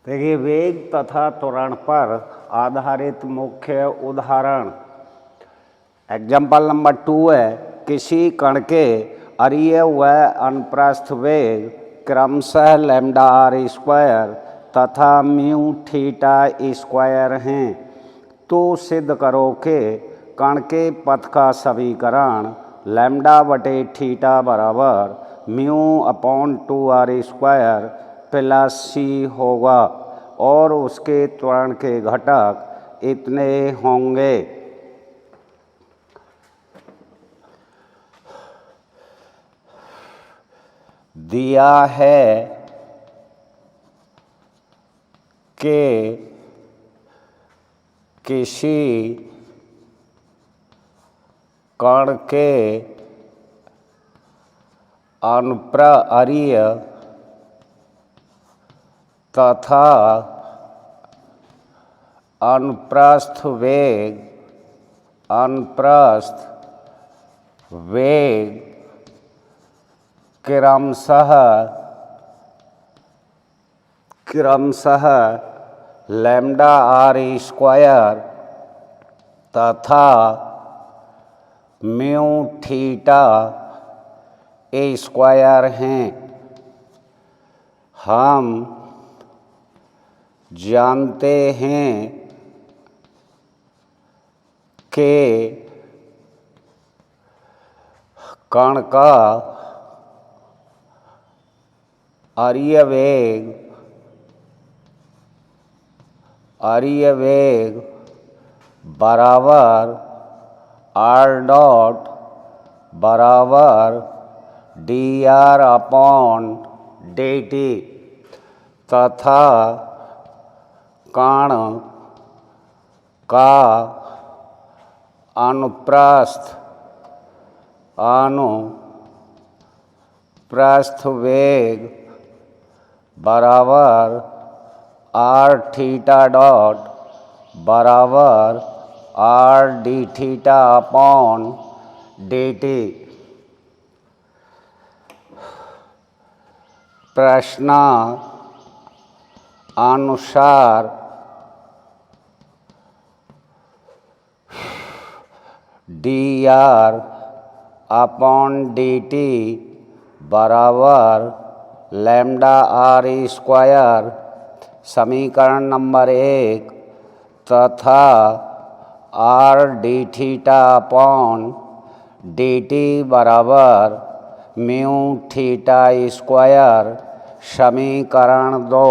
देखिए, वेग तथा त्वरण पर आधारित मुख्य उदाहरण एग्जाम्पल नंबर 2 है। किसी कण के अरीय व अनुप्रस्थ वेग क्रमशः लैम्डा आर स्क्वायर तथा म्यू थीटा स्क्वायर हैं, तो सिद्ध करो कि कण के पथ का समीकरण लैम्डा बटे थीटा बराबर mu upon 2r square plus C होगा और उसके त्वरण के घटक इतने होंगे। दिया है कि किसी कण के अरीय तथा अनुप्रस्थ वेग क्रमशः लैम्डा आर स्क्वायर तथा म्यू थीटा स्क्वायर हैं। हम जानते हैं कि कण का अरीय वेग बराबर आर डॉट बराबर D R upon D T तथा कण का अनुप्रस्थ वेग बराबर आर थीटा डॉट बराबर are D theta upon D T. प्रश्न अनुसार D R upon D T बराबर लैम्डा आर स्क्वायर समीकरण नंबर 1 तथा are D theta upon D T बराबर म्यू थीटा स्क्वायर समीकरण 2।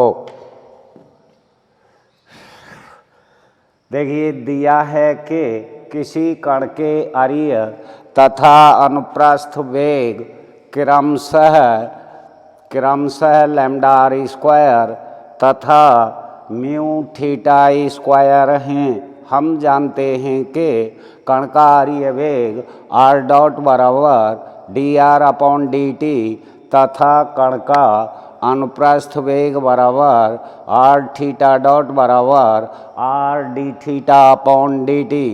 देखिए, दिया है कि किसी कण के अरीय तथा अनुप्रस्थ वेग क्रमशः लैम्डा आर स्क्वायर तथा म्यू थीटा स्क्वायर हैं। हम जानते हैं कि कण का अरीय वेग आर डॉट बराबर D R upon D T तथा कण का अनुप्रस्थ वेग बराबर आर थीटा डॉट बराबर are D theta upon D T.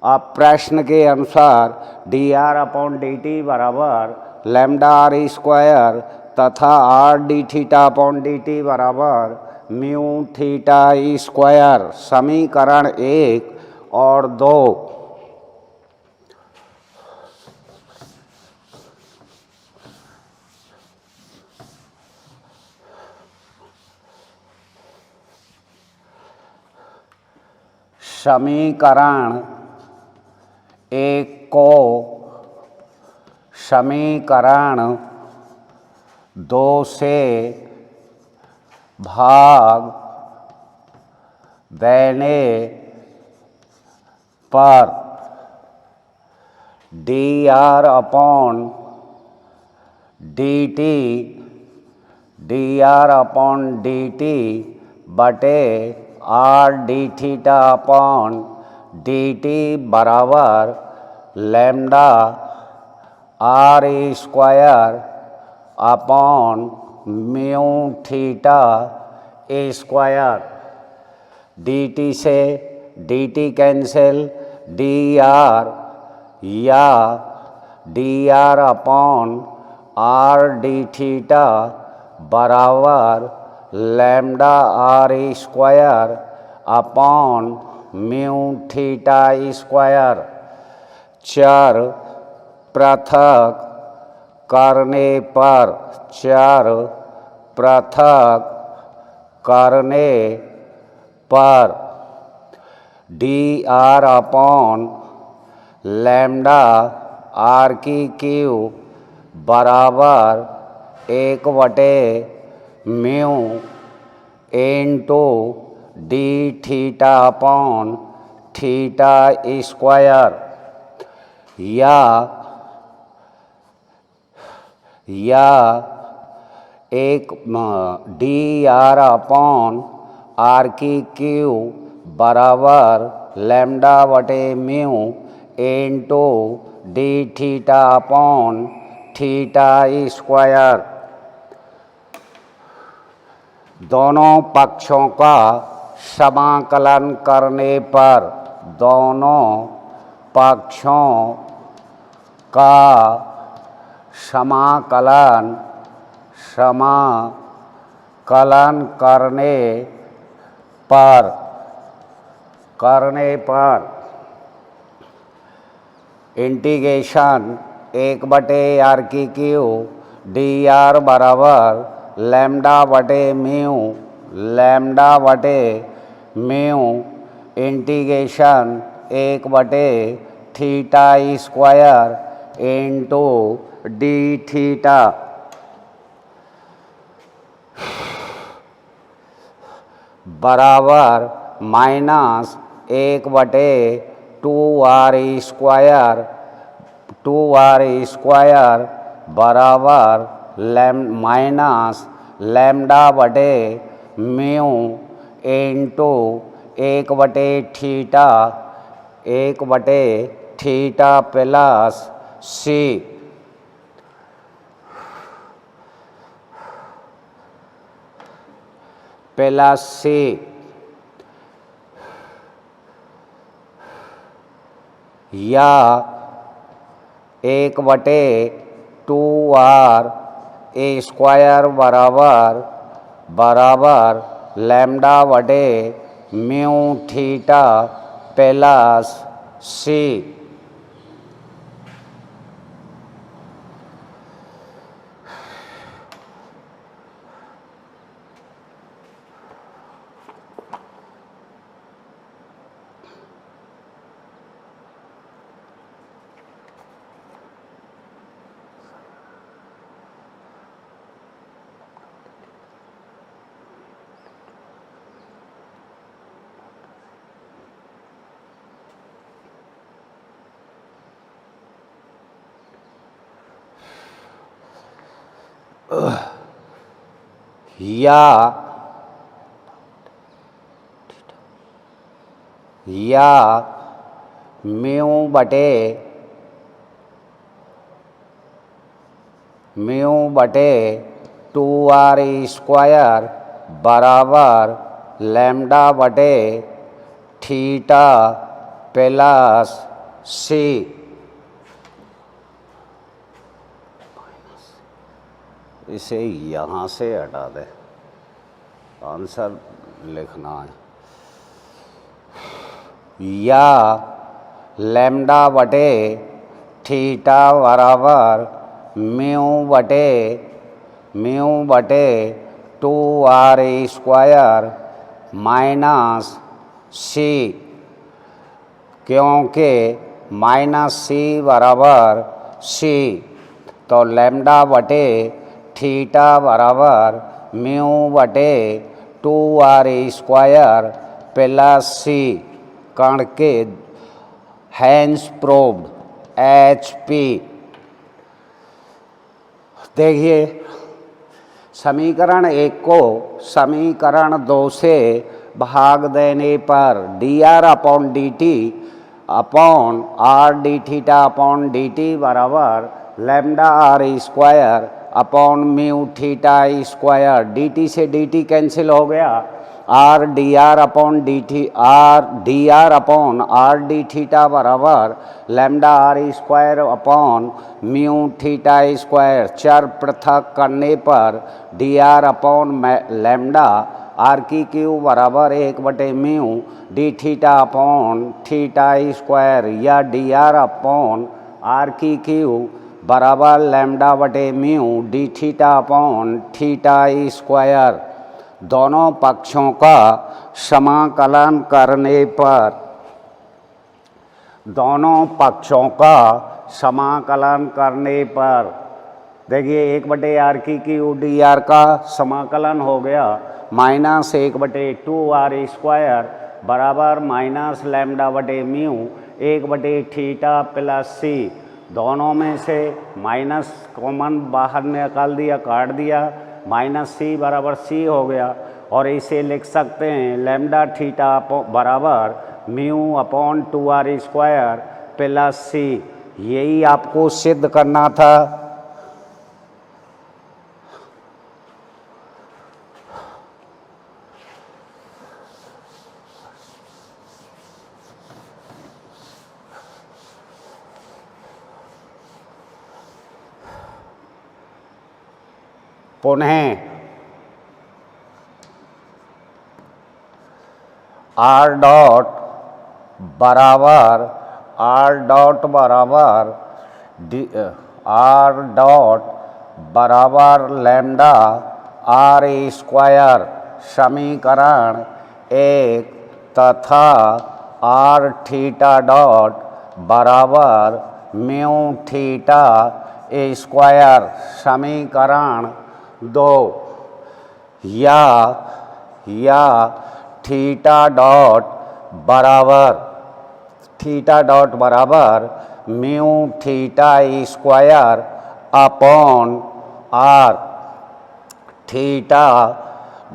अब प्रश्न के अनुसार D R upon D T बराबर लैम्डा आर स्क्वायर तथा are D theta upon D T बराबर म्यू थीटा स्क्वायर समीकरण 1 और 2। समीकरण 1 को समीकरण 2 से भाग देने पर D R upon D T बटे R D theta upon D T बराबर lambda are square upon mu theta square. D T से D T cancel, D R या D R upon R D theta बराबर lambda are square upon mu theta square. चर पृथक करने पर, चर पृथक करने पर D R upon lambda R की क्यू बराबर 1/म्यू into D theta upon theta square, या एक डी आर अपॉन आर की क्यू बराबर λ/म्यू into D theta upon theta square. दोनों पक्षों का समाकलन करने पर, दोनों पक्षों का समाकलन करने पर इंटीग्रेशन 1/r की क्यू डी आर बराबर λ/म्यू इंटीग्रेशन 1/थीटा स्क्वायर इंटू डी थीटा बराबर -1/2r स्क्वायर बराबर λ/म्यू इंटू 1/थीटा प्लस सी। या 1/2r स्क्वायर बराबर λ/म्यू थीटा प्लस सी। या μ/2r स्क्वायर बराबर λ/थीटा प्लस सी। इसे यहाँ से हटा दे, आंसर लिखना है। या λ/थीटा बराबर μ/2r स्क्वायर माइनस सी, क्योंकि -c बराबर सी, तो λ/थीटा बराबर μ/2r स्क्वायर प्लस सी। कण के हैंस प्रोब्ड HP। देखिए, समीकरण 1 को समीकरण 2 से भाग देने पर dr/dt upon r d theta upon dt बराबर λr square upon mu theta square. dt से dt कैंसिल हो गया R D R upon D थी R D R upon R D theta बराबर lambda are square upon mu theta square. चर पृथक करने पर D R upon lambda R की क्यू बराबर 1/म्यू D theta upon theta square या डी आर अपॉन आर की क्यू बराबर λ/म्यू D theta upon theta square. दोनों पक्षों का समाकलन करने पर देखिए 1/r की क्यू डी आर का समाकलन हो गया -1/2r स्क्वायर बराबर -λ/म्यू 1/थीटा प्लस सी। दोनों में से माइनस कॉमन बाहर निकाल दिया, काट दिया, -c बराबर c हो गया और इसे लिख सकते हैं लैम्डा थीटा बराबर mu upon 2r square plus C. यही आपको सिद्ध करना था। पुनः आर डॉट बराबर लैम्डा आर स्क्वायर समीकरण 1 तथा आर थीटा डॉट बराबर म्यू थीटा स्क्वायर समीकरण 2 या थीटा डॉट बराबर mu theta square upon R theta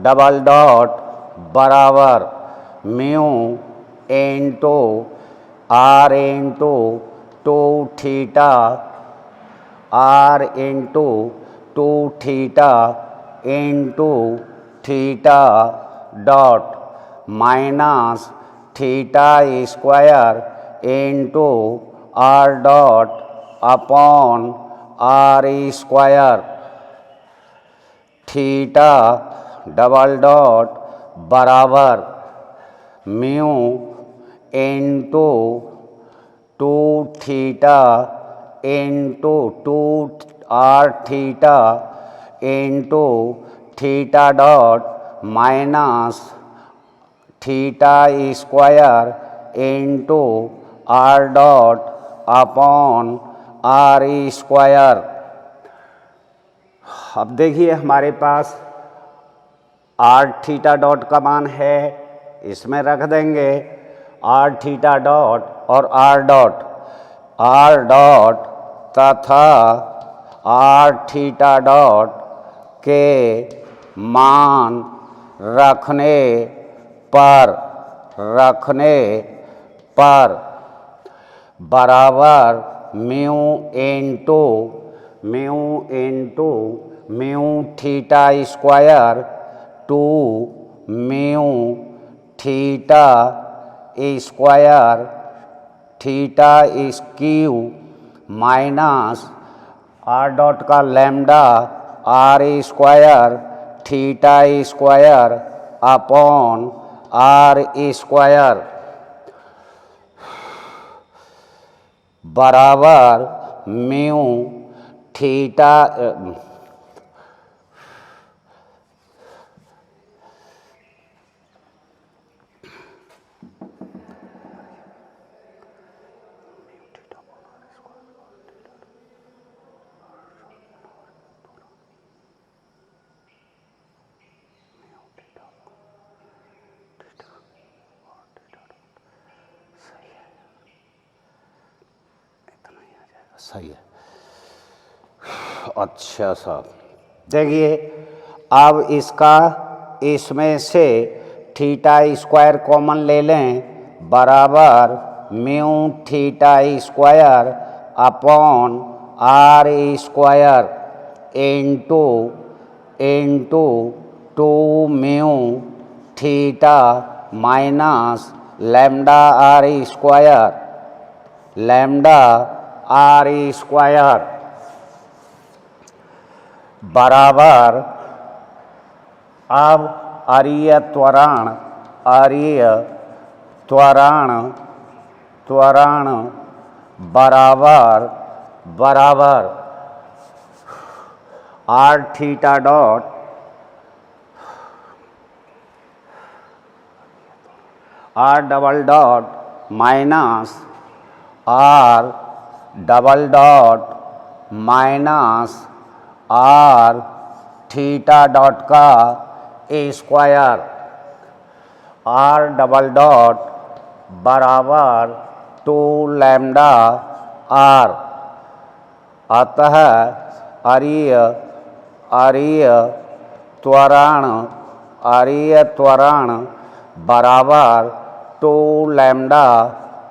double dot बराबर mu into R into 2 theta R into 2 theta into theta dot minus theta square into R dot upon are square theta double dot बराबर mu into 2 theta into 2 R theta into theta dot minus theta square into R dot upon are square. अब देखिए हमारे पास are theta dot का मान है, इसमें रख देंगे आर थीटा डॉट और आर डॉट तथा आर थीटा डॉट के मान रखने पर बराबर mu theta square 2 mu theta square theta square minus R dot का lambda are square theta square upon are square बराबर म्यू थीटा सही है। अच्छा साहब देखिए अब इसमें से थीटा स्क्वायर कॉमन ले लें बराबर mu theta square upon are square into 2 mu theta minus lambda are square, lambda are square बराबर, अब अरीय त्वरण, अरीय त्वरण, त्वरण बराबर बराबर r theta dot, r double dot minus r double dot minus are theta dot का स्क्वायर, आर डबल डॉट बराबर 2 लैम्डा आर। अतः अरीय, अरीय त्वरण, अरीय त्वरण बराबर 2 lambda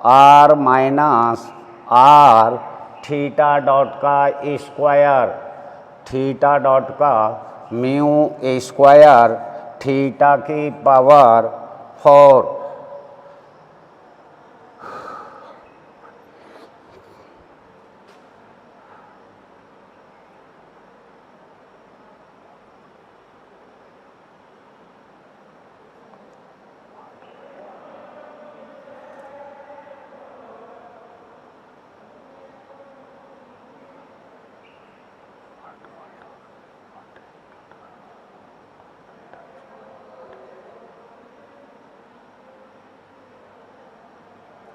r minus are theta dot का स्क्वायर, थीटा डॉट का म्यू स्क्वायर थीटा की पावर 4।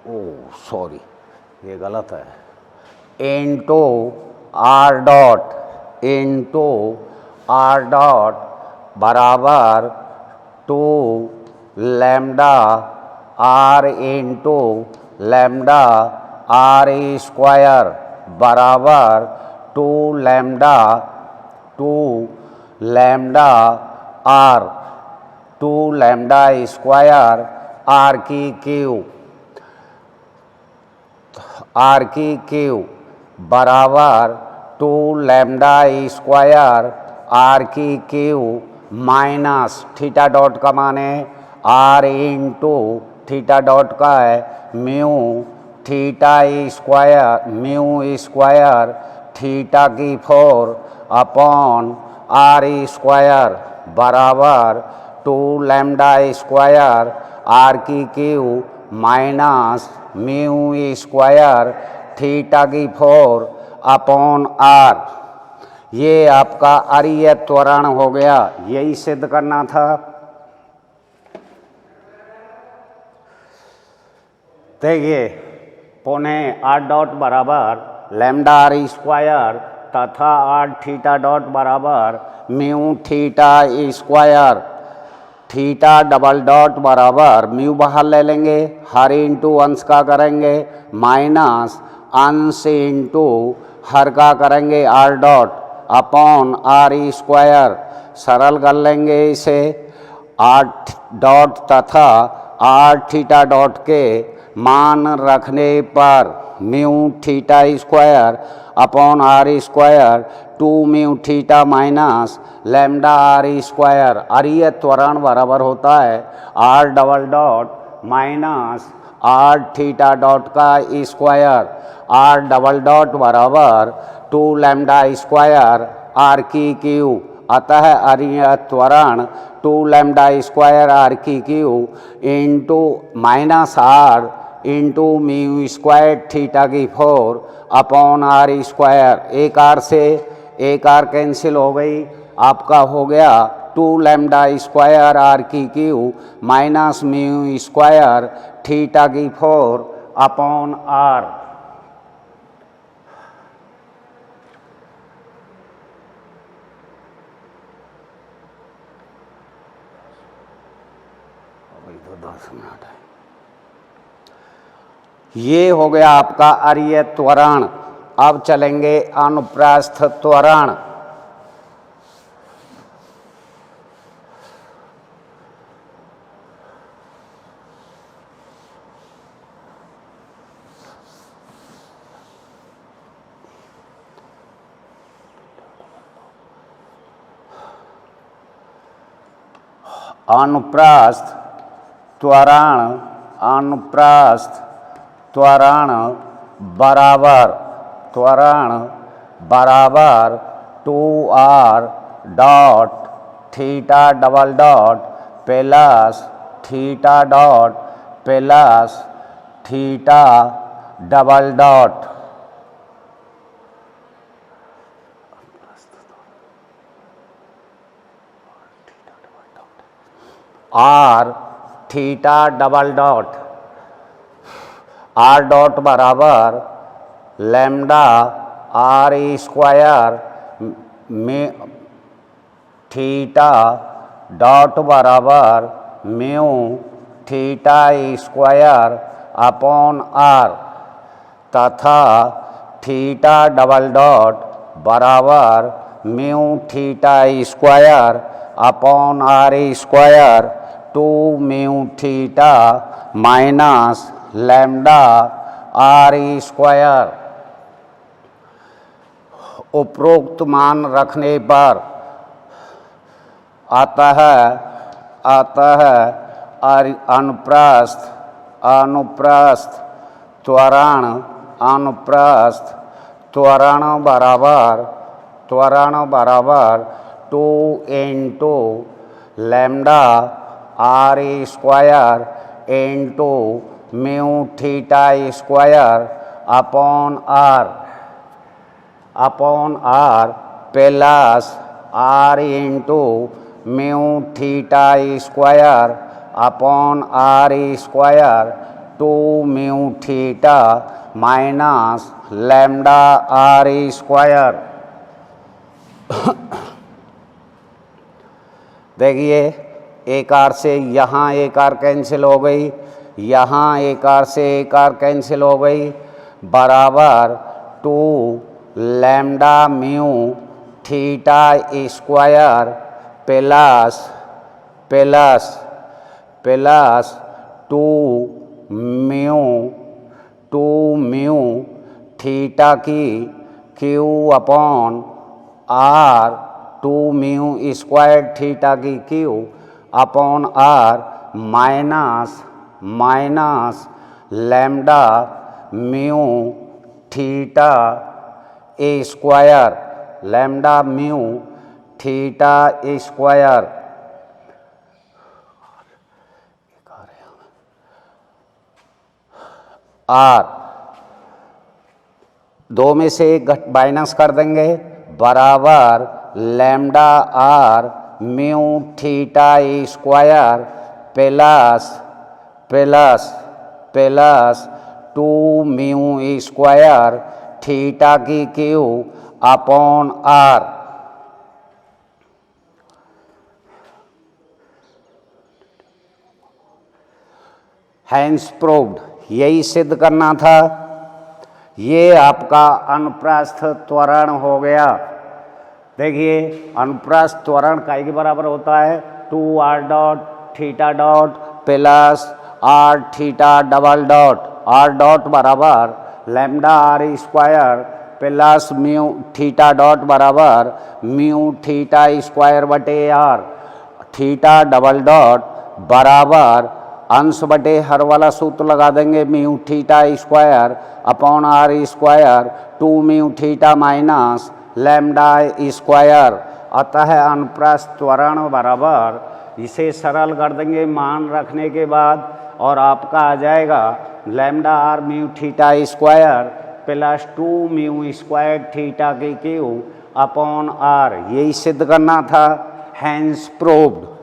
ओह सॉरी, ये गलत है, into r dot, into r dot बराबर 2 lambda r into lambda are square बराबर 2 lambda, 2 lambda r, 2 lambda square are की cube, r की क्यू बराबर 2 लैम्डा स्क्वायर आर की क्यू माइनस थीटा डॉट का माने आर इंटू थीटा डॉट का है mu theta square, mu square theta की 4 अपॉन आर स्क्वायर बराबर 2 लैम्डा स्क्वायर आर की cube minus mu square theta की 4 अपॉन आर। ये आपका अरीय त्वरण हो गया, यही सिद्ध करना था। देखिए पुनः आर डॉट बराबर लैम्डा आर स्क्वायर तथा आर थीटा डॉट बराबर mu theta square, theta double dot बराबर म्यू बाहर ले लेंगे, हर इंटू अंश का करेंगे माइनस अंश इंटू हर का करेंगे R dot upon are square, सरल कर लेंगे इसे, आर डॉट तथा आर थीटा डॉट के मान रखने पर mu theta square upon are square 2 mu theta minus lambda are square, अरीय त्वरण बराबर होता है R double dot minus are theta dot का स्क्वायर, आर डबल डॉट बराबर 2 लैम्डा स्क्वायर आर की क्यू। अतः अरीय त्वरण 2 लैम्डा स्क्वायर आर की cube into minus r into mu square theta की 4 अपॉन आर स्क्वायर, एक आर से एक आर कैंसिल हो गई, आपका हो गया 2 लैम्डा स्क्वायर आर की cube minus mu square theta की 4 अपॉन आर। तो 10 मिनट है। ये हो गया आपका अरीय त्वरण। अब चलेंगे अनुप्रस्थ त्वरण। अनुप्रस्थ त्वरण, अनुप्रस्थ त्वरण बराबर, त्वरण बराबर 2r dot theta double dot plus theta dot plus theta double dot. R theta double dot, r dot बराबर लैम्डा आर स्क्वायर में थीटा डॉट बराबर mu theta square upon r तथा थीटा डबल डॉट बराबर mu theta square upon are square 2 mu theta minus lambda are square. उपरोक्त मान रखने पर अतः अनुप्रस्थ अनुप्रस्थ त्वरण, अनुप्रस्थ त्वरण बराबर 2 into lambda are square into mu theta square upon r plus r into mu theta square upon are square 2 mu theta minus lambda are square. देखिए एक आर से यहाँ एक आर कैंसिल हो गई, यहाँ एक आर से एक आर कैंसिल हो गई, बराबर 2 lambda mu theta square plus plus plus 2 mu theta की cube upon R 2 mu square theta की cube upon R minus lambda mu theta square, lambda mu theta square R, दो में से एक माइनस कर देंगे, बराबर lambda are mu theta square plus plus plus 2 mu square theta की cube upon R. Hence proved, यही सिद्ध करना था। ये आपका अनुप्रस्थ त्वरण हो गया। देखिए अनुप्रस्थ त्वरण काय के बराबर होता है 2r dot theta dot plus r theta double dot, r dot बराबर lambda are square plus mu theta dot बराबर म्यू थीटा स्क्वायर बटे r, थीटा डबल डॉट बराबर अंश बटे हर वाला सूत्र लगा देंगे mu theta square upon are square 2 mu theta minus lambda square. अतः अनुप्रस्थ त्वरण बराबर, इसे सरल कर देंगे मान रखने के बाद और आपका आ जाएगा lambda are mu theta square plus 2 mu square theta की क्यू अपॉन आर। यही सिद्ध करना था। Hence proved.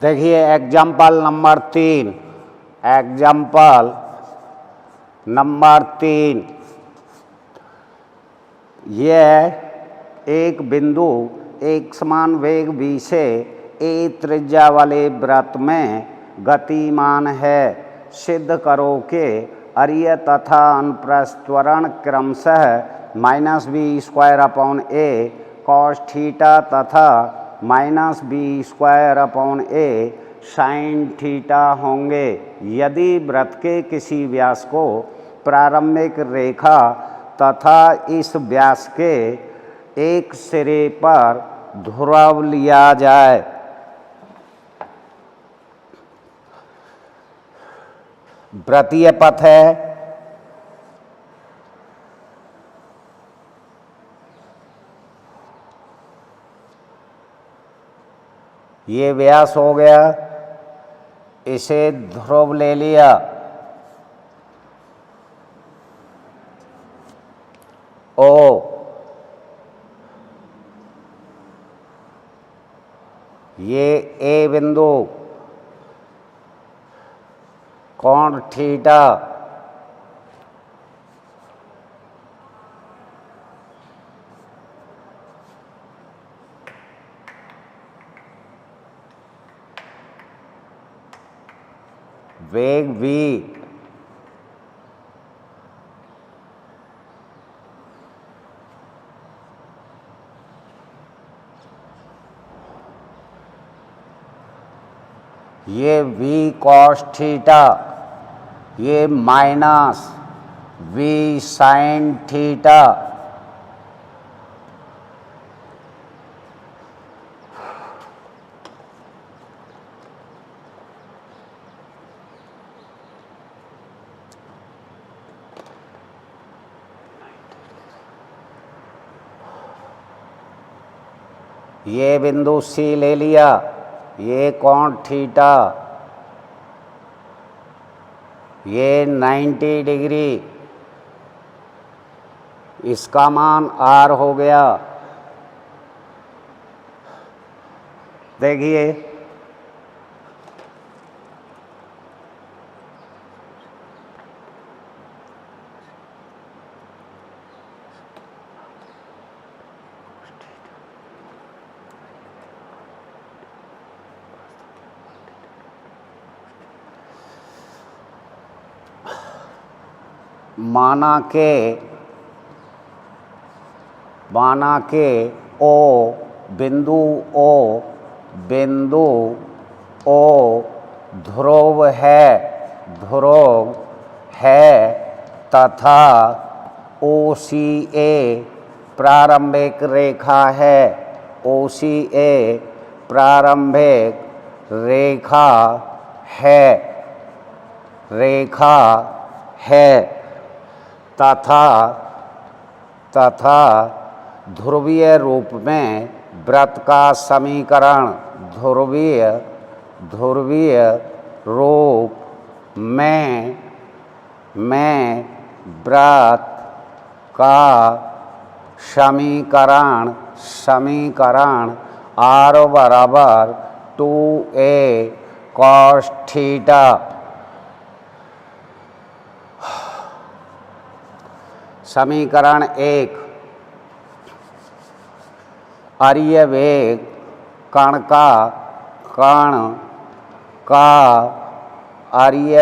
देखिए एग्जाम्पल नंबर 3, एग्जाम्पल नंबर 3, यह एक बिंदु एक समान वेग v से a त्रिज्या वाले वृत्त में गतिमान है। सिद्ध करो कि अरीय तथा अनुप्रस्थ त्वरण क्रमशः -v²/a cos थीटा तथा -v²/a sin थीटा होंगे यदि वृत्त के किसी व्यास को प्रारंभिक रेखा तथा इस व्यास के एक सिरे पर ध्रुव लिया जाए। वृत्तीय पथ है, ये व्यास हो गया, इसे ध्रुव ले लिया। ओ ये ए बिंदु कोण थीटा वेग v ये v cos थीटा, ये माइनस v sin थीटा। ये बिंदु C ले लिया, ये कोण थीटा, ये 90 डिग्री, इसका मान R हो गया। देखिए माना के O बिंदु O ध्रुव है तथा OCA प्रारंभिक रेखा है। OCA प्रारंभिक रेखा है तथा ध्रुवीय रूप में वृत्त का समीकरण ध्रुवीय रूप में वृत्त का समीकरण R बराबर 2a cos थीटा। समीकरण 1, अरीय वेग कण का अरीय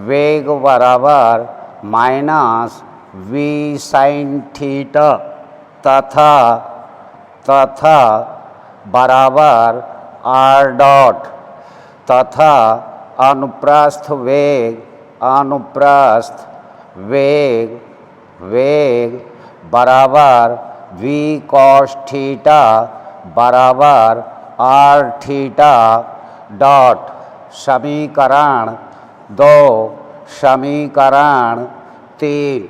वेग बराबर -v sin थीटा तथा बराबर r डॉट तथा अनुप्रस्थ वेग बराबर v cos थीटा बराबर r थीटा डॉट। समीकरण 2, समीकरण 3